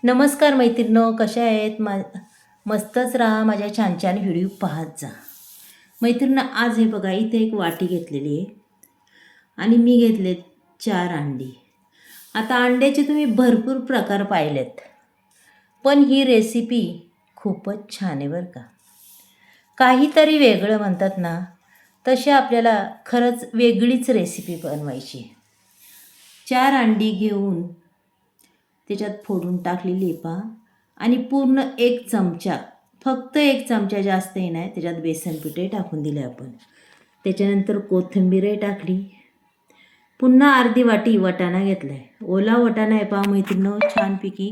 नमस्कार मैत्रिणींनो, कशा आहेत? मस्तच राहा, माझ्या छान छान व्हिडिओ पाहत जा. मैत्रिणींनो, आज हे बघा, इथे एक वाटी घेतलेली आहे आणि मी घेतले 4 अंडी. आता अंड्याचे तुम्ही भरपूर प्रकार पाहिलेत, पण ही रेसिपी खूपच छान आहे बरं का. काहीतरी वेगळं म्हणतात ना, तशी आपल्याला खरंच वेगळीच रेसिपी बनवायची. 4 अंडी घेऊन त्याच्यात फोडून टाकलेली पहा आणि पूर्ण 1 चमचा, फक्त 1 चमचा, जास्तही नाही, त्याच्यात बेसन पिठे टाकून दिले आपण. त्याच्यानंतर कोथिंबीरही टाकली. पुन्हा अर्धी वाटी वाटाणा घेतला आहे. ओला वाटाणा आहे पहा मैत्रिणींनो, छानपैकी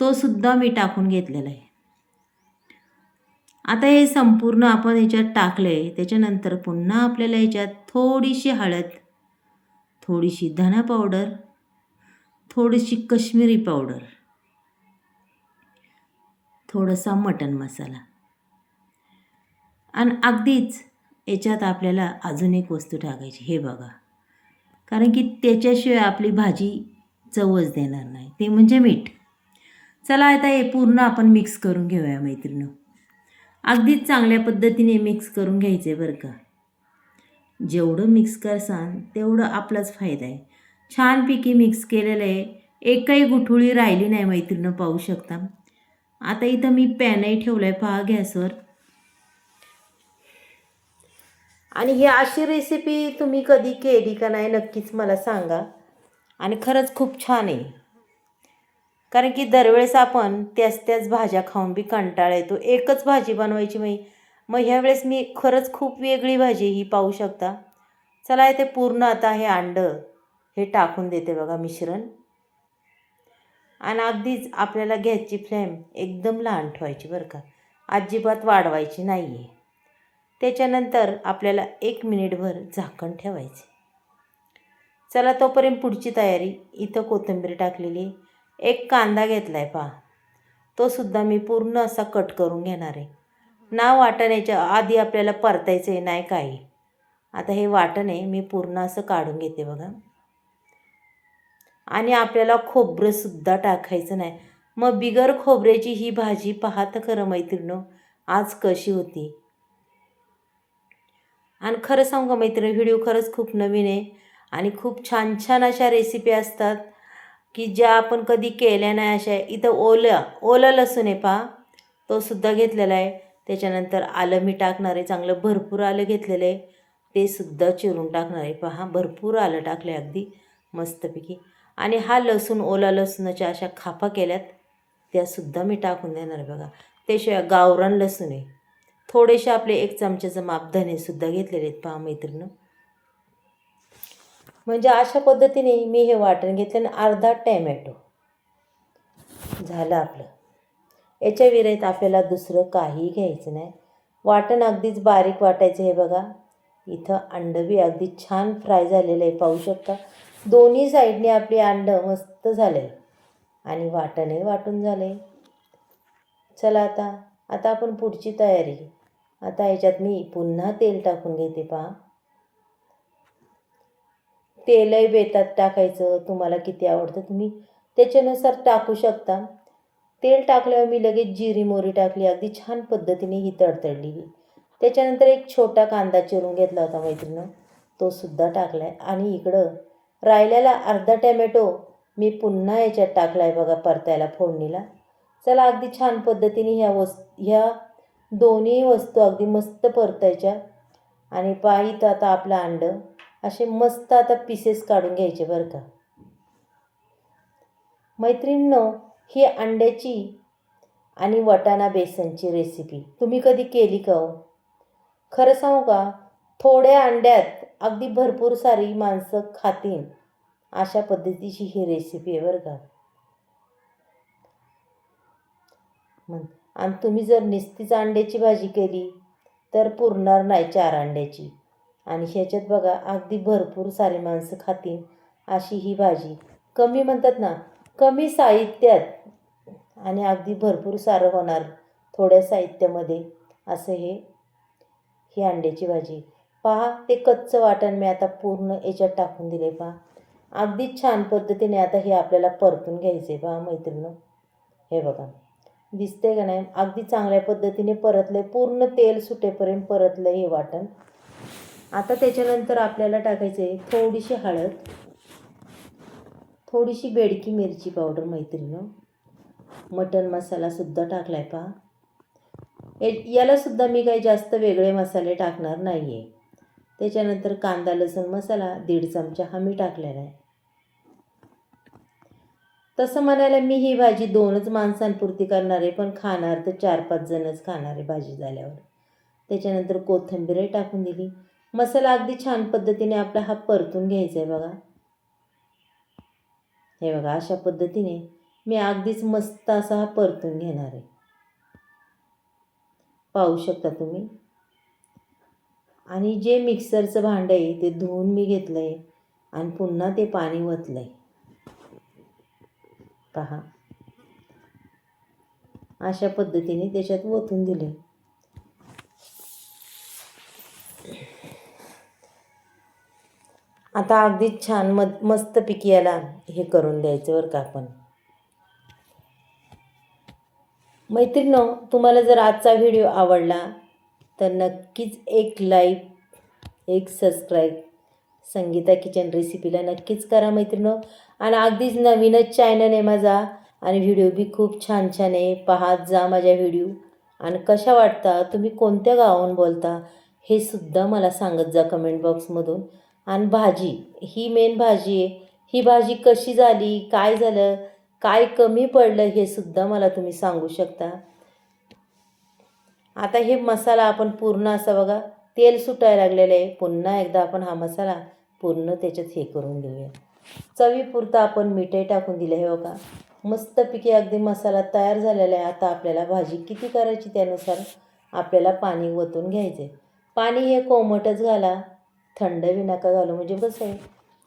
तो सुद्धा मी टाकून घेतलेला आहे. आता हे संपूर्ण आपण ह्याच्यात टाकलं आहे. त्याच्यानंतर पुन्हा आपल्याला ह्याच्यात थोडीशी हळद, थोडीशी धना पावडर, थोडीशी कश्मीरी पावडर, थोडासा मटण मसाला आणि अगदीच याच्यात आपल्याला अजून एक वस्तू टाकायची, हे बघा, कारण की त्याच्याशिवाय आपली भाजी चवच देणार नाही, ते म्हणजे मीठ. चला आता हे पूर्ण आपण मिक्स करून घेऊया मैत्रिणींनो. अगदीच चांगल्या पद्धतीने मिक्स करून घ्यायचं आहे बरं का. जेवढं मिक्स करसान तेवढं आपलाच फायदा आहे. छानपैकी मिक्स केलेलं आहे, एकही गुठळी राहिली नाही मैत्रिणींनो, पाहू शकता. आता इथं मी पॅनही ठेवला आहे पहा गॅसवर. आणि ही अशी रेसिपी तुम्ही कधी केली का नाही नक्कीच मला सांगा. आणि खरंच खूप छान आहे, कारण की दरवेळेस आपण त्याच भाज्या खाऊन बी कंटाळा येतो. एकच भाजी बनवायची मग ह्यावेळेस मी खरंच खूप वेगळी भाजी ही पाहू शकता. चला इथे पूर्ण आता हे अंडं हे टाकून देते बघा मिश्रण. आणि अगदीच आपल्याला गॅसची फ्लेम एकदम लहान ठेवायची बरं का, अजिबात वाढवायची नाही आहे. त्याच्यानंतर आपल्याला 1 मिनिटभर झाकण ठेवायचे. चला तोपर्यंत पुढची तयारी. इथं कोथिंबीर टाकलेली, 1 कांदा घेतला आहे पहा, तो सुद्धा मी पूर्ण असा कट करून घेणार आहे. वाटण्याच्या आधी आपल्याला परतायचं आहे नाही काही. आता हे वाटण आहे, मी पूर्ण असं काढून घेते बघा. आणि आपल्याला खोबरंसुद्धा टाकायचं नाही. मग बिगर खोबऱ्याची ही भाजी पाहता खरं मैत्रिणींनो आज कशी होती. आणि खरं सांगू का मैत्रिणी, व्हिडिओ खरंच खूप नवीन आहे आणि खूप छान छान अशा रेसिपी असतात की ज्या आपण कधी केल्या नाही अशा. इथं ओलं लसूण आहे पहा, तो सुद्धा घेतलेला आहे. त्याच्यानंतर आलं मी टाकणार आहे, चांगलं भरपूर आलं घेतलेलं आहे, ते सुद्धा चिरून टाकणार आहे पहा. भरपूर आलं टाकलं आहे अगदी मस्तपैकी. आणि हा लसूण, ओला लसूणाच्या अशा खापा केल्यात, त्यासुद्धा मी टाकून देणार आहे बघा. त्याशिवाय गावरान लसूण आहे. थोडेसे आपले 1 चमच्याचं माप धनेसुद्धा घेतलेले आहेत पहा मैत्रिणींनो. म्हणजे अशा पद्धतीने मी हे वाटण घेतलं आणि अर्धा टॅमॅटो झालं आपलं. याच्या विरहित आपल्याला दुसरं काही घ्यायचं नाही. वाटण अगदीच बारीक वाटायचं. हे बघा, इथं अंडं बी अगदी छान फ्राय झालेलं आहे, पाहू शकता. दोन्ही साईडने आपली अंडं मस्त झाले आणि वाटणही वाटून झाले. चला आता आपण पुढची तयारी. आता याच्यात मी पुन्हा तेल टाकून घेते पहा. तेलही बेतात टाकायचं, तुम्हाला किती आवडतं तुम्ही त्याच्यानुसार टाकू शकता. तेल टाकल्यावर मी लगेच जिरी मोहरी टाकली, अगदी छान पद्धतीने ही तडतडली. त्याच्यानंतर 1 छोटा कांदा चिरून घेतला होता मैत्रिणींनो, तो सुद्धा टाकला आहे. आणि इकडं राहिलेला अर्धा टॅमॅटो मी पुन्हा याच्यात टाकला आहे बघा परतायला, फोडणीला. चला अगदी छान पद्धतीने ह्या दोन्ही वस्तू अगदी मस्त परतायच्या. आणि पाहित आता आपलं अंडं असे मस्त आता पीसेस काढून घ्यायचे बरं का मैत्रिणींनो. ही अंड्याची आणि वाटाणा बेसनची रेसिपी तुम्ही कधी केली का हो? खरं सांगू का, थोड्या अंड्यात अगदी भरपूर सारी माणसं खातील अशा पद्धतीची ही रेसिपी आहे बरं का. आणि तुम्ही जर नुसतीच अंड्याची भाजी केली तर पुरणार नाही 4 अंड्याची. आणि ह्याच्यात बघा अगदी भरपूर सारी माणसं खातील अशी ही भाजी. कमी म्हणतात ना, कमी साहित्यात आणि अगदी भरपूर सारं होणार थोड्या साहित्यामध्ये असं ही अंड्याची भाजी. पहा, ते कच्चं वाटण मी आता पूर्ण याच्यात टाकून दिले पहा. अगदी छान पद्धतीने आता हे आपल्याला परतून घ्यायचं आहे पहा मैत्रिणी. हे बघा दिसतंय का नाही, अगदी चांगल्या पद्धतीने परतलं आहे, पूर्ण तेल सुटेपर्यंत परतलं हे वाटण. आता त्याच्यानंतर आपल्याला टाकायचं आहे थोडीशी हळद, थोडीशी बेडकी मिरची पावडर मैत्रिणी, मटण मसालासुद्धा टाकला आहे पहा. यालासुद्धा मी काही जास्त वेगळे मसाले टाकणार नाही आहे. त्याच्यानंतर कांदा लसूण मसाला 1.5 चमचा हा मी टाकलेला आहे. तसं म्हणायला मी ही भाजी 2च माणसांपुरती करणार आहे, पण खाणार तर 4-5 जणच खाणार आहे भाजी झाल्यावर. त्याच्यानंतर कोथिंबीरही टाकून दिली. मसाला अगदी छान पद्धतीने आपला हा परतून घ्यायचा आहे बघा. हे बघा अशा पद्धतीने मी अगदीच मस्त असा हा परतून घेणार आहे. पाहू शकता तुम्ही. आणि जे मिक्सरचं भांडं आहे ते धुवून मी घेतलं आहे आणि पुन्हा ते पाणी ओतलं आहे पहा. अशा पद्धतीने त्याच्यात ओतून दिले. आता अगदी छान मस्तपैकी याला हे करून द्यायचं बरं का आपण. मैत्रिणींनो, तुम्हाला जर आजचा व्हिडिओ आवडला तर नक्कीच एक लाईक, एक सबस्क्राईब संगीता किचन रेसिपीला नक्कीच करा मैत्रिणींनो. आणि अगदीच नवीनच चॅनल आहे माझा आणि व्हिडिओ बी खूप छान छान आहे. पाहत जा माझ्या व्हिडिओ. आणि कशा वाटता, तुम्ही कोणत्या गावाहून बोलता हे सुद्धा मला सांगत जा कमेंट बॉक्समधून. आणि भाजी ही मेन भाजी आहे, ही भाजी कशी झाली, काय झालं, काय कमी पडलं हे सुद्धा मला तुम्ही सांगू शकता. आता हे मसाला आपण पूर्ण असा बघा तेल सुटायला लागलेलं आहे. पुन्हा एकदा आपण हा मसाला पूर्ण त्याच्यात हे करून घेऊया. चवीपुरता आपण मीठही टाकून दिलं. हे बघा मस्तपैकी अगदी मसाला तयार झालेला आहे. आता आपल्याला भाजी किती करायची त्यानुसार आपल्याला पाणी ओतून घ्यायचं आहे. पाणी हे कोमटच घाला, थंड बी नका घालू, म्हणजे बस आहे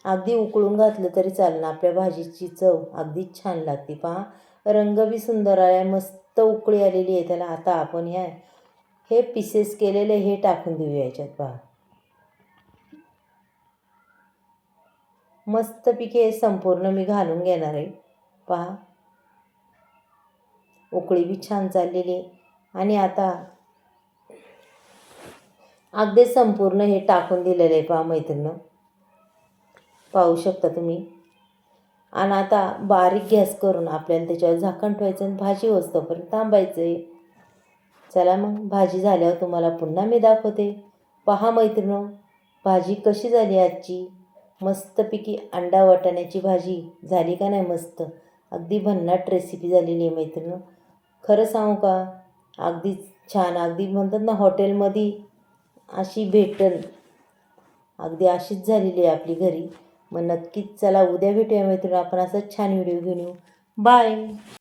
अगदी उकळून घातलं तरी चालेल. आपल्या भाजीची चव अगदी छान लागते पहा. रंग बी सुंदर आहे, मस्त उकळी आलेली आहे त्याला. आता आपण हे पीसेस केलेले हे टाकून देऊया याच्यात पहा. मस्तपैकी हे संपूर्ण मी घालून घेणार आहे पहा. उकळी बी छान चाललेली आहे. आणि आता अगदी संपूर्ण हे टाकून दिलेलं आहे पहा मैत्रिणी, पाहू शकता तुम्ही. आणि आता बारीक गॅस करून आपल्याला त्याच्यावर झाकण ठेवायचं आणि भाजी होईस्तोपर्यंत थांबायचं आहे. चला मग भाजी झाल्यावर तुम्हाला पुन्हा मी दाखवते. पहा मैत्रिणी भाजी कशी झाली आजची. मस्तपैकी अंडा वाटाण्याची भाजी झाली का नाही मस्त. अगदी भन्नाट रेसिपी झालेली आहे मैत्रिणी. खरं सांगू का, अगदी छान, अगदी म्हणतात ना हॉटेलमध्ये अशी भेटल अगदी अशीच झालेली आहे आपली घरी. मग नक्कीच चला उद्या भेटूया मैत्रिणी, आपण असंच छान व्हिडिओ घेऊन येऊ. बाय.